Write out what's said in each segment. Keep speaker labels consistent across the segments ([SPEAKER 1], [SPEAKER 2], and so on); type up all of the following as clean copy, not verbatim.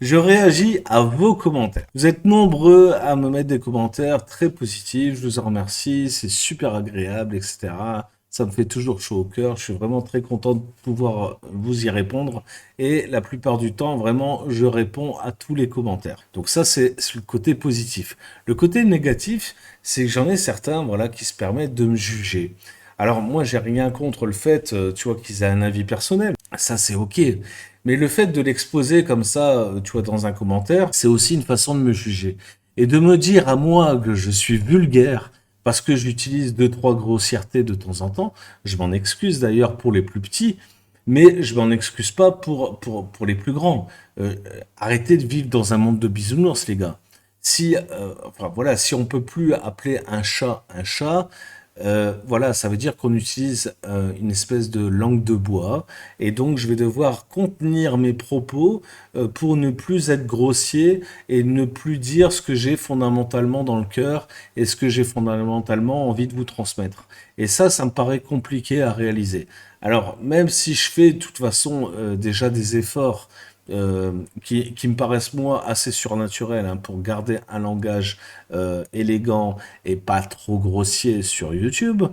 [SPEAKER 1] Je réagis à vos commentaires. Vous êtes nombreux à me mettre des commentaires très positifs, je vous en remercie, c'est super agréable, etc. Ça me fait toujours chaud au cœur, je suis vraiment très content de pouvoir vous y répondre. Et la plupart du temps, vraiment, je réponds à tous les commentaires. Donc ça, c'est le côté positif. Le côté négatif, c'est que j'en ai certains, voilà, qui se permettent de me juger. Alors moi, j'ai rien contre le fait, tu vois, qu'ils aient un avis personnel. Ça, c'est ok. Mais le fait de l'exposer comme ça, tu vois, dans un commentaire, c'est aussi une façon de me juger. Et de me dire à moi que je suis vulgaire parce que j'utilise deux, trois grossièretés de temps en temps, je m'en excuse d'ailleurs pour les plus petits, mais je m'en excuse pas pour les plus grands. Arrêtez de vivre dans un monde de bisounours, les gars. Si, enfin voilà, si on peut plus appeler un chat, voilà, ça veut dire qu'on utilise une espèce de langue de bois, et donc je vais devoir contenir mes propos pour ne plus être grossier et ne plus dire ce que j'ai fondamentalement dans le cœur et ce que j'ai fondamentalement envie de vous transmettre. Et ça me paraît compliqué à réaliser. Alors, même si je fais de toute façon déjà des efforts qui me paraissent moi assez surnaturels hein, pour garder un langage élégant et pas trop grossier sur YouTube,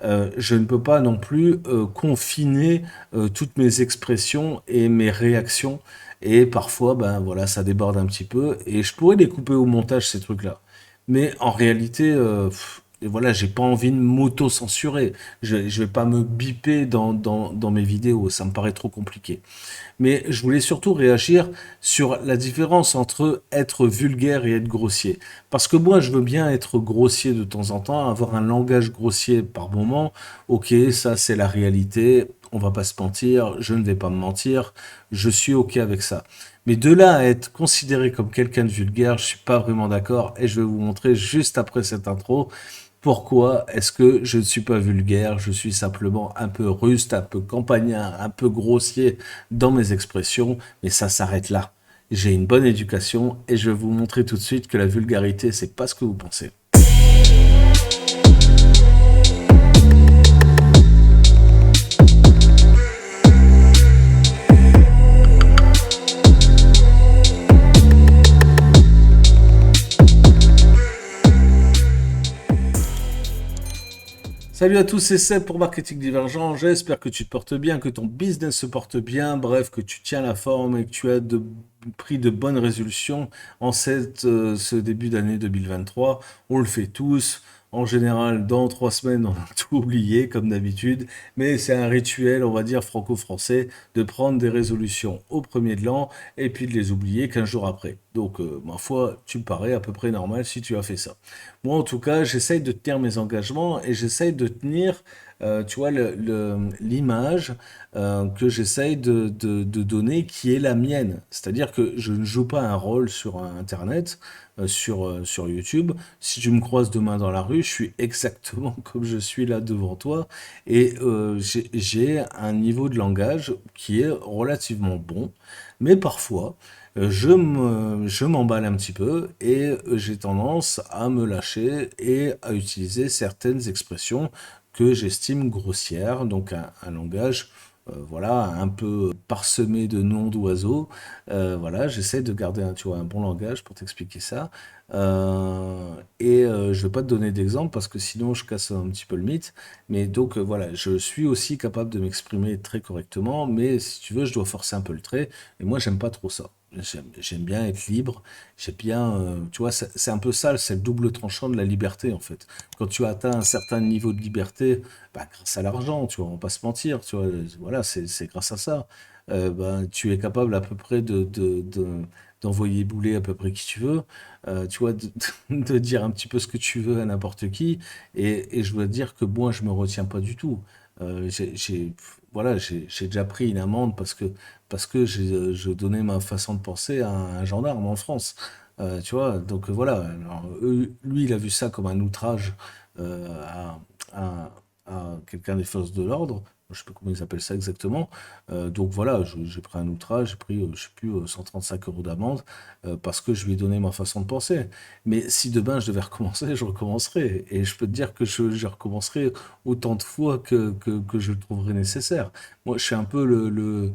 [SPEAKER 1] je ne peux pas non plus confiner toutes mes expressions et mes réactions. Et parfois, ben voilà, ça déborde un petit peu. Et je pourrais les couper au montage, ces trucs-là. Mais en réalité, et voilà, j'ai pas envie de m'auto-censurer. Je vais pas me biper dans mes vidéos, ça me paraît trop compliqué. Mais je voulais surtout réagir sur la différence entre être vulgaire et être grossier. Parce que moi, je veux bien être grossier de temps en temps, avoir un langage grossier par moment. Ok, ça c'est la réalité, on va pas se mentir, je ne vais pas me mentir, je suis ok avec ça. Mais de là à être considéré comme quelqu'un de vulgaire, je suis pas vraiment d'accord et je vais vous montrer juste après cette intro pourquoi est-ce que je ne suis pas vulgaire, je suis simplement un peu ruste, un peu campagnard, un peu grossier dans mes expressions, mais ça s'arrête là. J'ai une bonne éducation et je vais vous montrer tout de suite que la vulgarité, c'est pas ce que vous pensez. Salut à tous, c'est Seb pour Marketing Divergent. J'espère que tu te portes bien, que ton business se porte bien, bref, que tu tiens la forme et que tu as pris de bonnes résolutions en ce début d'année 2023. On le fait tous. En général, dans 3 semaines, on a tout oublié, comme d'habitude. Mais c'est un rituel, on va dire, franco-français, de prendre des résolutions au premier de l'an et puis de les oublier 15 jours après. Donc, ma foi, tu me parais à peu près normal si tu as fait ça. Moi, en tout cas, j'essaye de tenir mes engagements et j'essaye de tenir, tu vois, l'image que j'essaye de donner qui est la mienne. C'est-à-dire que je ne joue pas un rôle sur Internet, sur YouTube. Si tu me croises demain dans la rue, je suis exactement comme je suis là devant toi et j'ai un niveau de langage qui est relativement bon, mais parfois, je m'emballe un petit peu et j'ai tendance à me lâcher et à utiliser certaines expressions que j'estime grossières, donc un langage voilà, un peu parsemé de noms d'oiseaux. Voilà, j'essaie de garder tu vois, un bon langage pour t'expliquer ça. Je vais pas te donner d'exemple parce que sinon je casse un petit peu le mythe. Mais donc voilà, je suis aussi capable de m'exprimer très correctement, mais si tu veux, je dois forcer un peu le trait. Et moi, j'aime pas trop ça. J'aime bien être libre. J'aime bien, tu vois, c'est un peu ça, c'est le double tranchant de la liberté en fait. Quand tu atteins un certain niveau de liberté, bah, grâce à l'argent, tu vois, on va pas se mentir, tu vois, voilà, c'est grâce à ça. Ben, tu es capable à peu près d'envoyer bouler à peu près qui tu veux, tu vois, de dire un petit peu ce que tu veux à n'importe qui. Et je dois dire que moi, je me retiens pas du tout. Voilà, j'ai déjà pris une amende parce que je donnais ma façon de penser à un gendarme en France. Tu vois, donc voilà. Alors, lui, il a vu ça comme un outrage à, à quelqu'un des forces de l'ordre. Je sais pas comment ils appellent ça exactement. Donc voilà, j'ai pris un outrage, j'ai pris, je sais plus, 135 euros d'amende parce que je lui ai donné ma façon de penser. Mais si demain je devais recommencer, je recommencerai. Et je peux te dire que je recommencerai autant de fois que je le trouverai nécessaire. Moi, je suis un peu le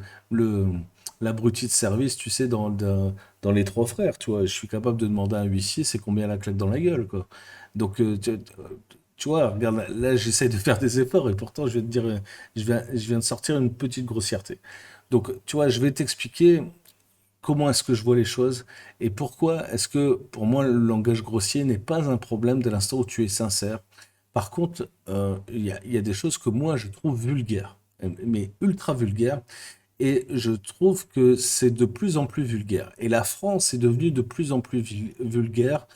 [SPEAKER 1] l'abruti de service, tu sais, dans les trois frères, tu vois. Je suis capable de demander à un huissier, c'est combien la claque dans la gueule, quoi. Donc, tu vois, regarde, là, j'essaie de faire des efforts et pourtant, je vais te dire, je viens de sortir une petite grossièreté. Donc, tu vois, je vais t'expliquer comment est-ce que je vois les choses et pourquoi est-ce que pour moi le langage grossier n'est pas un problème dès l'instant où tu es sincère. Par contre, il y a des choses que moi je trouve vulgaires, mais ultra vulgaires, et je trouve que c'est de plus en plus vulgaire. Et la France est devenue de plus en plus vulgaire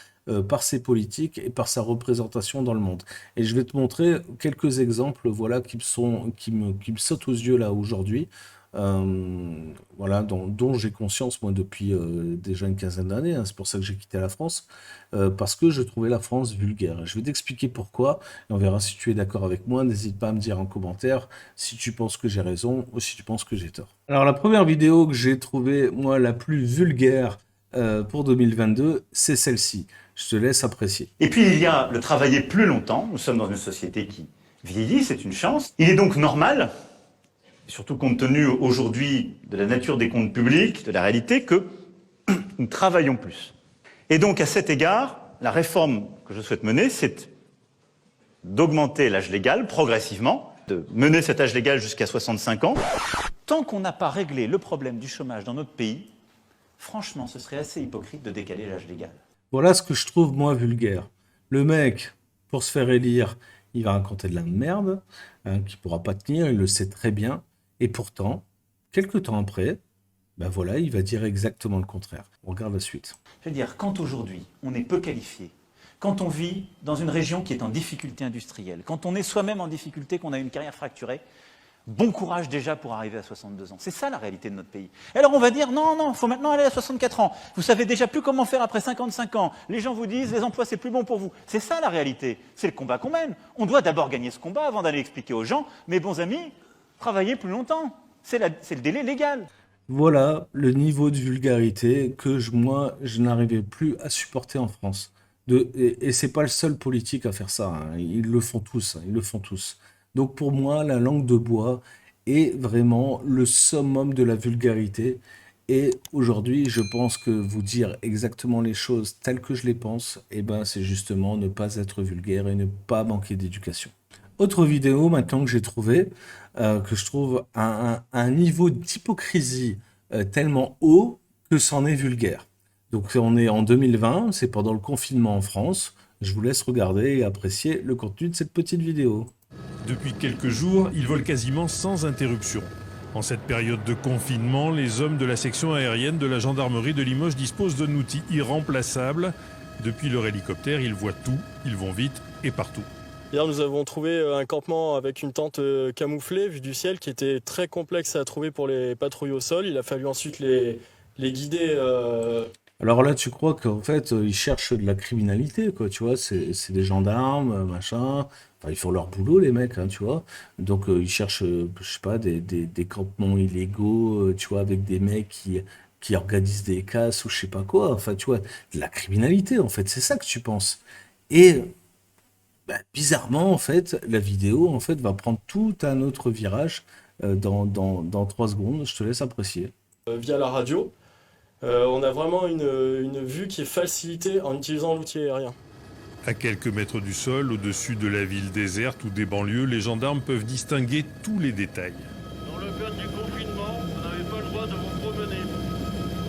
[SPEAKER 1] par ses politiques et par sa représentation dans le monde. Et je vais te montrer quelques exemples, voilà, qui me sautent aux yeux là aujourd'hui. Voilà, dont j'ai conscience moi depuis déjà une quinzaine d'années, hein. C'est pour ça que j'ai quitté la France, parce que je trouvais la France vulgaire. Je vais t'expliquer pourquoi, et on verra si tu es d'accord avec moi. N'hésite pas à me dire en commentaire si tu penses que j'ai raison ou si tu penses que j'ai tort. Alors la première vidéo que j'ai trouvée, moi, la plus vulgaire pour 2022, c'est celle-ci. Je te laisse apprécier.
[SPEAKER 2] Et puis il y a le travailler plus longtemps. Nous sommes dans une société qui vieillit, c'est une chance. Il est donc normal, surtout compte tenu aujourd'hui de la nature des comptes publics, de la réalité, que nous travaillons plus. Et donc à cet égard, la réforme que je souhaite mener, c'est d'augmenter l'âge légal progressivement, de mener cet âge légal jusqu'à 65 ans. Tant qu'on n'a pas réglé le problème du chômage dans notre pays, franchement, ce serait assez hypocrite de décaler l'âge légal.
[SPEAKER 1] Voilà ce que je trouve, moi, vulgaire. Le mec, pour se faire élire, il va raconter de la merde, hein, qu'il pourra pas tenir, il le sait très bien. Et pourtant, quelques temps après, ben voilà, il va dire exactement le contraire. On regarde la suite.
[SPEAKER 2] Je veux dire, quand aujourd'hui on est peu qualifié, quand on vit dans une région qui est en difficulté industrielle, quand on est soi-même en difficulté, qu'on a une carrière fracturée, bon courage déjà pour arriver à 62 ans. C'est ça la réalité de notre pays. Et alors on va dire, non, il faut maintenant aller à 64 ans. Vous savez déjà plus comment faire après 55 ans. Les gens vous disent, les emplois c'est plus bon pour vous. C'est ça la réalité. C'est le combat qu'on mène. On doit d'abord gagner ce combat avant d'aller expliquer aux gens, mes bons amis, travaillez plus longtemps. C'est le délai légal.
[SPEAKER 1] Voilà le niveau de vulgarité que moi, je n'arrivais plus à supporter en France. Et c'est pas le seul politique à faire ça, hein. Ils le font tous, hein, ils le font tous. Donc pour moi, la langue de bois est vraiment le summum de la vulgarité. Et aujourd'hui, je pense que vous dire exactement les choses telles que je les pense, eh ben, c'est justement ne pas être vulgaire et ne pas manquer d'éducation. Autre vidéo maintenant que j'ai trouvé, que je trouve un niveau d'hypocrisie tellement haut que c'en est vulgaire. Donc on est en 2020, c'est pendant le confinement en France. Je vous laisse regarder et apprécier le contenu de cette petite vidéo.
[SPEAKER 3] Depuis quelques jours, ils volent quasiment sans interruption. En cette période de confinement, les hommes de la section aérienne de la gendarmerie de Limoges disposent d'un outil irremplaçable. Depuis leur hélicoptère, ils voient tout, ils vont vite et partout.
[SPEAKER 4] Hier, nous avons trouvé un campement avec une tente camouflée, vue du ciel, qui était très complexe à trouver pour les patrouilles au sol. Il a fallu ensuite les guider.
[SPEAKER 1] Alors là, tu crois qu'en fait, ils cherchent de la criminalité, quoi, tu vois, c'est des gendarmes, machin, enfin, ils font leur boulot, les mecs, hein, tu vois, donc ils cherchent, je sais pas, des campements illégaux, tu vois, avec des mecs qui organisent des casses ou je sais pas quoi, enfin, tu vois, de la criminalité, en fait, c'est ça que tu penses. Et bah, bizarrement, en fait, la vidéo, en fait, va prendre tout un autre virage dans 3 secondes, je te laisse apprécier.
[SPEAKER 4] Via la radio. On a vraiment une vue qui est facilitée en utilisant l'outil aérien.
[SPEAKER 3] À quelques mètres du sol, au-dessus de la ville déserte ou des banlieues, les gendarmes peuvent distinguer tous les détails.
[SPEAKER 5] Dans le cadre du confinement, vous n'avez pas le droit de vous promener.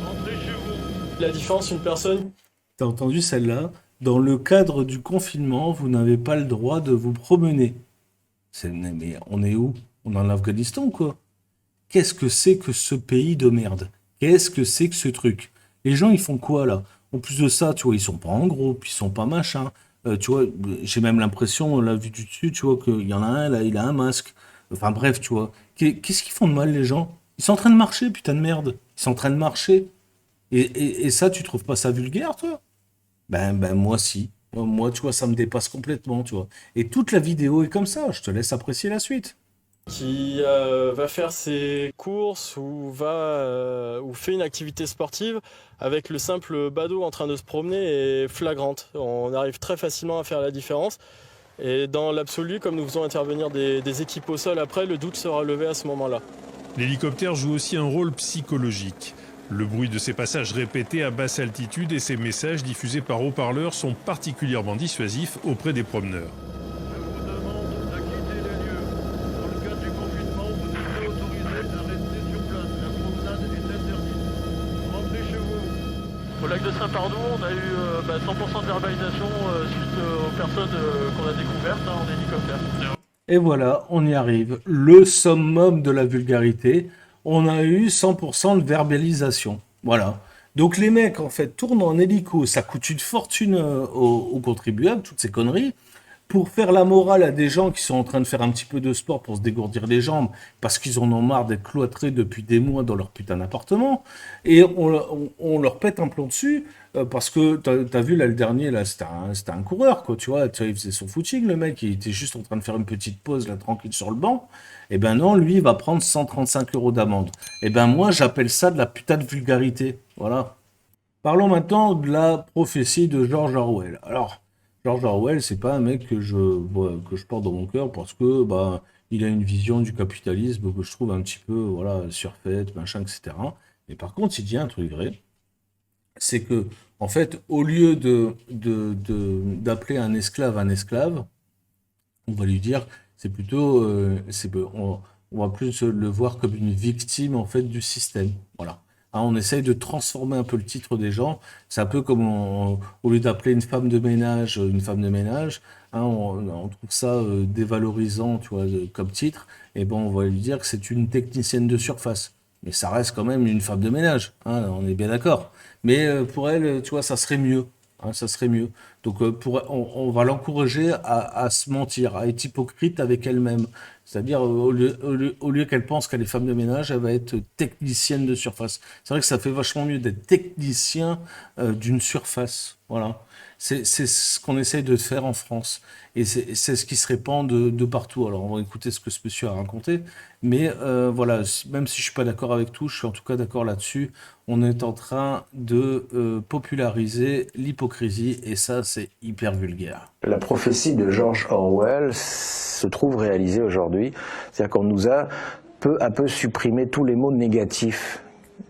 [SPEAKER 5] Rentrez chez vous.
[SPEAKER 4] La différence, une personne...
[SPEAKER 1] T'as entendu celle-là? Dans le cadre du confinement, vous n'avez pas le droit de vous promener. Mais on est où? On est en Afghanistan, quoi. Qu'est-ce que c'est que ce pays de merde? Qu'est-ce que c'est que ce truc? Les gens, ils font quoi, là? En plus de ça, tu vois, ils sont pas en groupe, ils sont pas machin. Tu vois, j'ai même l'impression, la vue du dessus, tu vois, qu'il y en a un, là, il a un masque. Enfin bref, tu vois. Qu'est-ce qu'ils font de mal, les gens? Ils sont en train de marcher, putain de merde. Ils sont en train de marcher. Et ça, tu trouves pas ça vulgaire, toi? Ben, moi, si. Moi, tu vois, ça me dépasse complètement, tu vois. Et toute la vidéo est comme ça. Je te laisse apprécier la suite.
[SPEAKER 4] qui va faire ses courses ou fait une activité sportive avec le simple badaud en train de se promener est flagrante. On arrive très facilement à faire la différence. Et dans l'absolu, comme nous faisons intervenir des équipes au sol après, le doute sera levé à ce moment-là.
[SPEAKER 3] L'hélicoptère joue aussi un rôle psychologique. Le bruit de ses passages répétés à basse altitude et ses messages diffusés par haut-parleurs sont particulièrement dissuasifs auprès des promeneurs.
[SPEAKER 5] Je vous demande de quitter les lieux. Dans le cadre du confinement, vous êtes autorisé à rester sur place. La promenade est interdite. Rentrez chez vous. Au lac de Saint-Pardoux, on a eu 100% de verbalisation suite aux personnes qu'on a découvertes en hélicoptère.
[SPEAKER 1] Et voilà, on y arrive. Le summum de la vulgarité. On a eu 100% de verbalisation. Voilà. Donc les mecs, en fait, tournent en hélico. Ça coûte une fortune aux contribuables, toutes ces conneries. Pour faire la morale à des gens qui sont en train de faire un petit peu de sport pour se dégourdir les jambes, parce qu'ils en ont marre d'être cloîtrés depuis des mois dans leur putain d'appartement, et on leur pète un plomb dessus, parce que t'as vu là le dernier, là, c'était un coureur, quoi, tu vois, il faisait son footing, le mec, il était juste en train de faire une petite pause, là, tranquille sur le banc, et ben non, lui, il va prendre 135 € d'amende. Et ben moi, j'appelle ça de la putain de vulgarité, voilà. Parlons maintenant de la prophétie de George Orwell. Alors, George Orwell, c'est pas un mec que je porte dans mon cœur parce que bah il a une vision du capitalisme que je trouve un petit peu voilà surfaite, machin, etc. Mais par contre, il dit un truc vrai, c'est que en fait, au lieu d'appeler un esclave, on va lui dire, c'est plutôt, on va plus le voir comme une victime en fait du système. Voilà. Hein, on essaye de transformer un peu le titre des gens. C'est un peu comme au lieu d'appeler une femme de ménage, hein, on trouve ça dévalorisant, tu vois, comme titre. Et bon, on va lui dire que c'est une technicienne de surface. Mais ça reste quand même une femme de ménage, hein, on est bien d'accord. Mais pour elle, tu vois, ça serait mieux. Hein, ça serait mieux. Donc on va l'encourager à se mentir, à être hypocrite avec elle-même. C'est-à-dire, au lieu qu'elle pense qu'elle est femme de ménage, elle va être technicienne de surface. C'est vrai que ça fait vachement mieux d'être technicien d'une surface. Voilà. C'est ce qu'on essaye de faire en France. Et c'est ce qui se répand de partout. Alors, on va écouter ce que ce monsieur a raconté. Mais voilà, même si je suis pas d'accord avec tout, je suis en tout cas d'accord là-dessus. On est en train de populariser l'hypocrisie. Et ça, c'est hyper vulgaire.
[SPEAKER 6] La prophétie de George Orwell se trouve réalisée aujourd'hui. C'est-à-dire qu'on nous a peu à peu supprimé tous les mots négatifs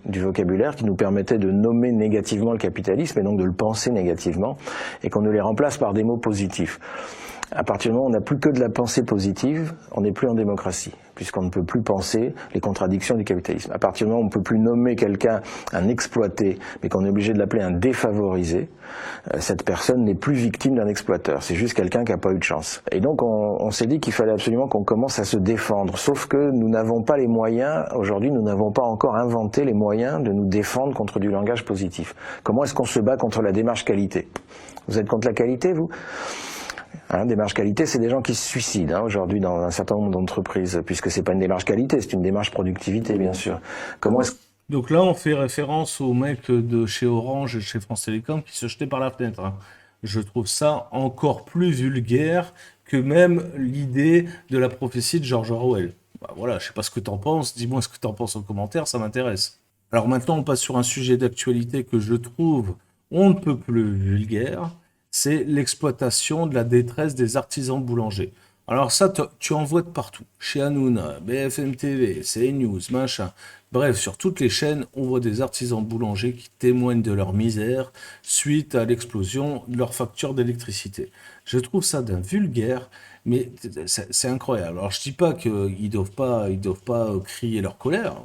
[SPEAKER 6] du vocabulaire qui nous permettait de nommer négativement le capitalisme et donc de le penser négativement, et qu'on nous les remplace par des mots positifs. À partir du moment où on n'a plus que de la pensée positive, on n'est plus en démocratie, puisqu'on ne peut plus penser les contradictions du capitalisme. À partir du moment où on ne peut plus nommer quelqu'un un exploité, mais qu'on est obligé de l'appeler un défavorisé, cette personne n'est plus victime d'un exploiteur, c'est juste quelqu'un qui n'a pas eu de chance. Et donc on s'est dit qu'il fallait absolument qu'on commence à se défendre, sauf que nous n'avons pas les moyens, aujourd'hui nous n'avons pas encore inventé les moyens de nous défendre contre du langage positif. Comment est-ce qu'on se bat contre la démarche qualité? Vous êtes contre la qualité, vous? Hein, démarche qualité, c'est des gens qui se suicident aujourd'hui dans un certain nombre d'entreprises, puisque c'est pas une démarche qualité, c'est une démarche productivité, bien sûr. Comment est-ce
[SPEAKER 1] Donc là, on fait référence aux mecs de chez Orange et chez France Télécom qui se jetaient par la fenêtre. Hein. Je trouve ça encore plus vulgaire que même l'idée de la prophétie de George Orwell. Bah voilà, je sais pas ce que t'en penses, dis-moi ce que t'en penses en commentaire, ça m'intéresse. Alors maintenant, on passe sur un sujet d'actualité que je trouve on ne peut plus vulgaire, c'est l'exploitation de la détresse des artisans boulangers. Alors ça, tu en vois de partout. Chez Hanouna, BFM TV, CNews, machin. Bref, sur toutes les chaînes, on voit des artisans boulangers qui témoignent de leur misère suite à l'explosion de leur facture d'électricité. Je trouve ça d'un vulgaire, mais c'est incroyable. Alors je dis pas qu'ils doivent pas crier leur colère,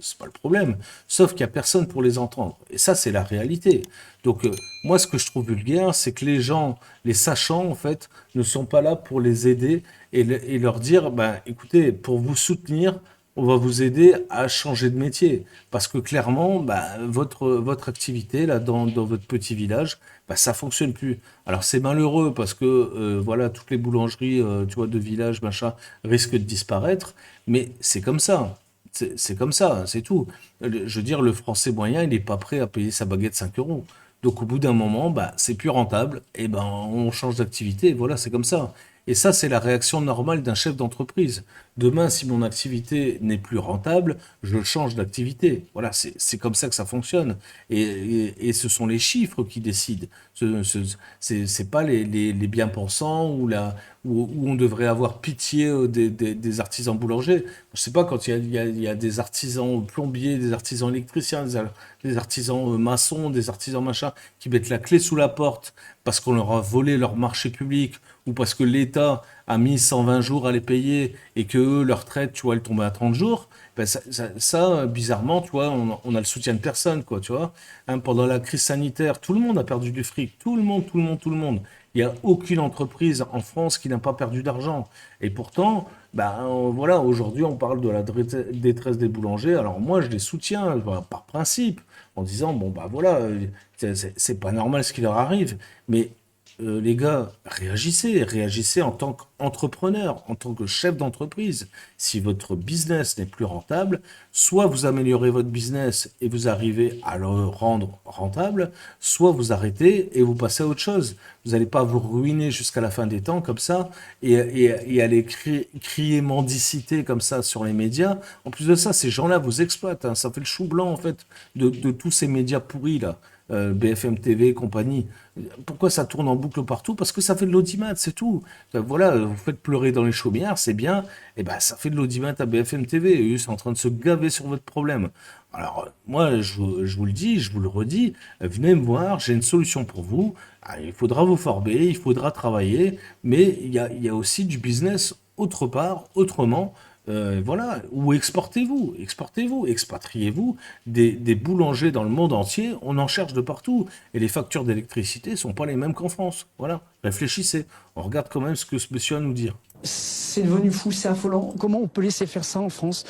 [SPEAKER 1] c'est pas le problème. Sauf qu'il y a personne pour les entendre. Et ça, c'est la réalité. Donc moi, ce que je trouve vulgaire, c'est que les gens, les sachants en fait, ne sont pas là pour les aider et leur dire, ben écoutez, pour vous soutenir, on va vous aider à changer de métier. Parce que clairement, bah, votre activité, là, dans votre petit village, bah, ça fonctionne plus. Alors c'est malheureux parce que, voilà, toutes les boulangeries, tu vois, de village, machin, risquent de disparaître. Mais c'est comme ça. C'est comme ça, c'est tout. Je veux dire, le français moyen, il n'est pas prêt à payer sa baguette 5 euros. Donc au bout d'un moment, bah, c'est plus rentable, et ben on change d'activité, et voilà, c'est comme ça. Et ça, c'est la réaction normale d'un chef d'entreprise. Demain, si mon activité n'est plus rentable, je change d'activité. Voilà, c'est comme ça que ça fonctionne. Et ce sont les chiffres qui décident. C'est pas les bien-pensants où on devrait avoir pitié des artisans boulangers. Je sais pas, quand il y a des artisans plombiers, des artisans électriciens, des artisans maçons, des artisans machin, qui mettent la clé sous la porte parce qu'on leur a volé leur marché public ou parce que l'État a mis 120 jours à les payer et que eux, leur traite, tu vois, elle tombait à 30 jours, ben bizarrement, tu vois, on a le soutien de personne, quoi, tu vois. Hein, pendant la crise sanitaire, tout le monde a perdu du fric. Tout le monde, tout le monde, tout le monde. Il n'y a aucune entreprise en France qui n'a pas perdu d'argent. Et pourtant, ben, voilà, aujourd'hui, on parle de la détresse des boulangers. Alors moi, je les soutiens, par principe, en disant, bon, bah voilà, c'est pas normal ce qui leur arrive. Mais les gars, réagissez en tant qu'entrepreneur, en tant que chef d'entreprise. Si votre business n'est plus rentable, soit vous améliorez votre business et vous arrivez à le rendre rentable, soit vous arrêtez et vous passez à autre chose. Vous n'allez pas vous ruiner jusqu'à la fin des temps comme ça et aller crier mendicité comme ça sur les médias. En plus de ça, ces gens-là vous exploitent, hein. Ça fait le chou blanc en fait de tous ces médias pourris là. BFM TV et compagnie. Pourquoi ça tourne en boucle partout? Parce que ça fait de l'audimat, c'est tout. Voilà, vous faites pleurer dans les chaumières, c'est bien. Et ben, ça fait de l'audimat à BFM TV. Et eux, sont en train de se gaver sur votre problème. Alors, moi, je vous le dis, je vous le redis, venez me voir, j'ai une solution pour vous. Ah, il faudra vous former, il faudra travailler, mais il y a aussi du business autre part, autrement. Voilà, ou exportez-vous, expatriez-vous, des boulangers dans le monde entier, on en cherche de partout. Et les factures d'électricité sont pas les mêmes qu'en France. Voilà, réfléchissez. On regarde quand même ce que ce monsieur a à nous dire.
[SPEAKER 7] C'est devenu fou, c'est affolant. Comment on peut laisser faire ça en France?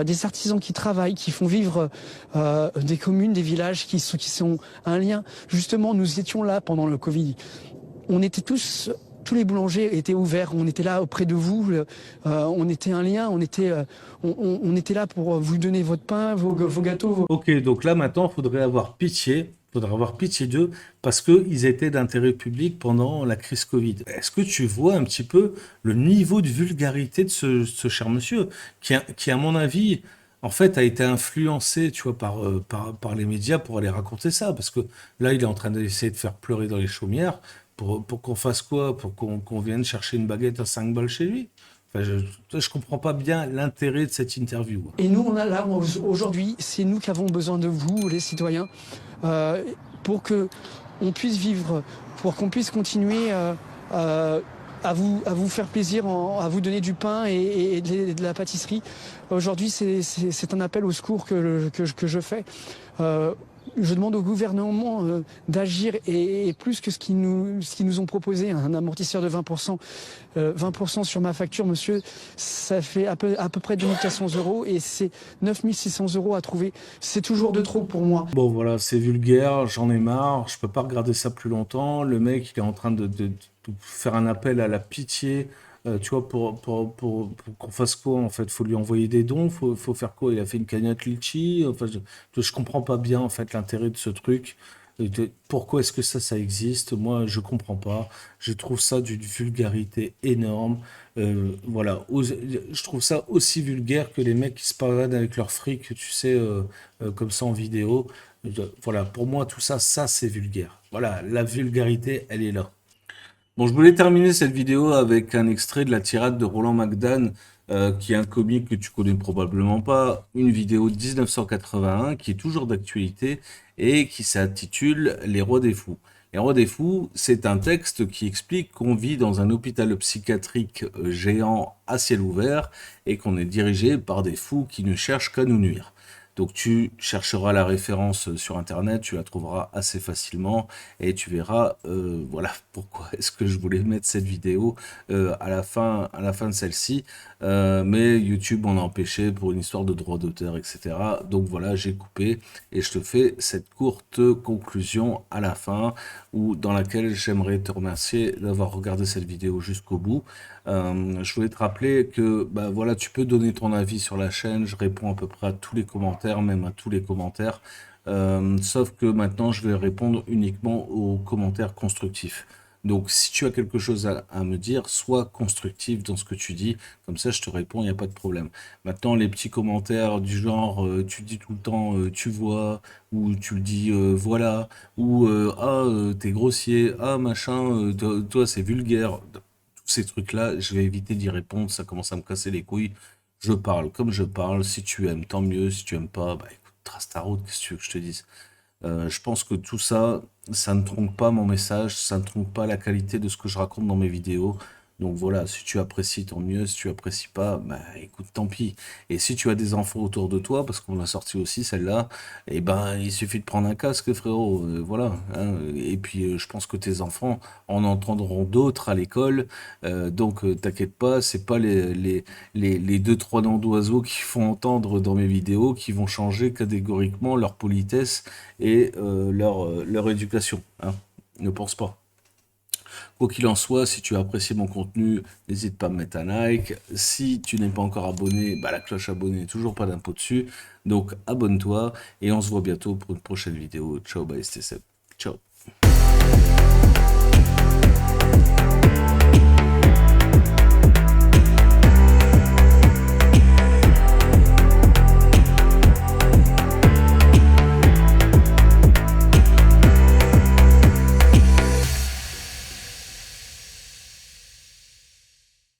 [SPEAKER 7] Des artisans qui travaillent, qui font vivre des communes, des villages qui sont un lien. Justement, nous étions là pendant le Covid. On était tous les boulangers étaient ouverts, on était là auprès de vous, on était un lien, on était là pour vous donner votre pain, vos gâteaux.
[SPEAKER 1] Ok, donc là maintenant, il faudrait avoir pitié. Faudrait avoir pitié d'eux parce qu'ils étaient d'intérêt public pendant la crise Covid. Est-ce que tu vois un petit peu le niveau de vulgarité de ce cher monsieur qui, à mon avis, en fait, a été influencé, tu vois, par les médias pour aller raconter ça? Parce que là, il est en train d'essayer de faire pleurer dans les chaumières pour qu'on fasse quoi? Pour qu'on vienne chercher une baguette à 5 balles chez lui? Enfin, je comprends pas bien l'intérêt de cette interview.
[SPEAKER 7] Et nous, aujourd'hui, c'est nous qui avons besoin de vous, les citoyens, pour que on puisse vivre, pour qu'on puisse continuer à vous faire plaisir, à vous donner du pain et de la pâtisserie. Aujourd'hui, c'est un appel au secours que je fais. Je demande au gouvernement d'agir et plus que ce qu'ils nous ont proposé, un amortisseur de 20%. 20% sur ma facture, monsieur, ça fait à peu près 2400 € et c'est 9600 € à trouver. C'est toujours de trop pour moi.
[SPEAKER 1] Bon voilà, c'est vulgaire, j'en ai marre, je peux pas regarder ça plus longtemps. Le mec, il est en train de faire un appel à la pitié. Tu vois, pour qu'on fasse quoi, en fait? Faut lui envoyer des dons, faut faire quoi? Il a fait une cagnotte litchi. Enfin, je comprends pas bien, en fait, l'intérêt de ce truc. Pourquoi est-ce que ça existe? Moi, je comprends pas. Je trouve ça d'une vulgarité énorme. Voilà, je trouve ça aussi vulgaire que les mecs qui se baladent avec leur fric, tu sais, comme ça en vidéo. Voilà, pour moi, tout ça, c'est vulgaire. Voilà, la vulgarité, elle est là. Bon, je voulais terminer cette vidéo avec un extrait de la tirade de Roland McDan, qui est un comique que tu connais probablement pas, une vidéo de 1981 qui est toujours d'actualité et qui s'intitule Les Rois des Fous. Les Rois des Fous, c'est un texte qui explique qu'on vit dans un hôpital psychiatrique géant à ciel ouvert et qu'on est dirigé par des fous qui ne cherchent qu'à nous nuire. Donc tu chercheras la référence sur internet, tu la trouveras assez facilement et tu verras voilà pourquoi est-ce que je voulais mettre cette vidéo à la fin de celle-ci, mais YouTube m'en a empêché pour une histoire de droit d'auteur, etc. Donc voilà, j'ai coupé et je te fais cette courte conclusion à la fin dans laquelle j'aimerais te remercier d'avoir regardé cette vidéo jusqu'au bout. Je voulais te rappeler que bah, voilà, tu peux donner ton avis sur la chaîne, je réponds à peu près à tous les commentaires, même à tous les commentaires, sauf que maintenant je vais répondre uniquement aux commentaires constructifs. Donc, si tu as quelque chose à me dire, sois constructif dans ce que tu dis. Comme ça, je te réponds, il n'y a pas de problème. Maintenant, les petits commentaires du genre, tu dis tout le temps, tu vois, ou tu le dis, voilà, ou t'es grossier, ah, machin, toi, c'est vulgaire. Tous ces trucs-là, je vais éviter d'y répondre. Ça commence à me casser les couilles. Je parle comme je parle. Si tu aimes, tant mieux. Si tu aimes pas, bah écoute, trace ta route. Qu'est-ce que tu veux que je te dise? Je pense que tout ça, ça ne trompe pas mon message, ça ne trompe pas la qualité de ce que je raconte dans mes vidéos. Donc voilà, si tu apprécies, tant mieux. Si tu apprécies pas, bah écoute, tant pis. Et si tu as des enfants autour de toi, parce qu'on l'a sorti aussi celle-là, eh ben il suffit de prendre un casque, frérot. Voilà, hein. Et puis je pense que tes enfants en entendront d'autres à l'école. Donc t'inquiète pas, c'est pas les deux, trois noms d'oiseaux qui font entendre dans mes vidéos qui vont changer catégoriquement leur politesse et leur éducation, hein. Ne pense pas. Quoi qu'il en soit, si tu as apprécié mon contenu, n'hésite pas à me mettre un like. Si tu n'es pas encore abonné, bah, la cloche abonnée, toujours pas d'impôt dessus. Donc abonne-toi et on se voit bientôt pour une prochaine vidéo. Ciao, bye, c'était Seb. Ciao.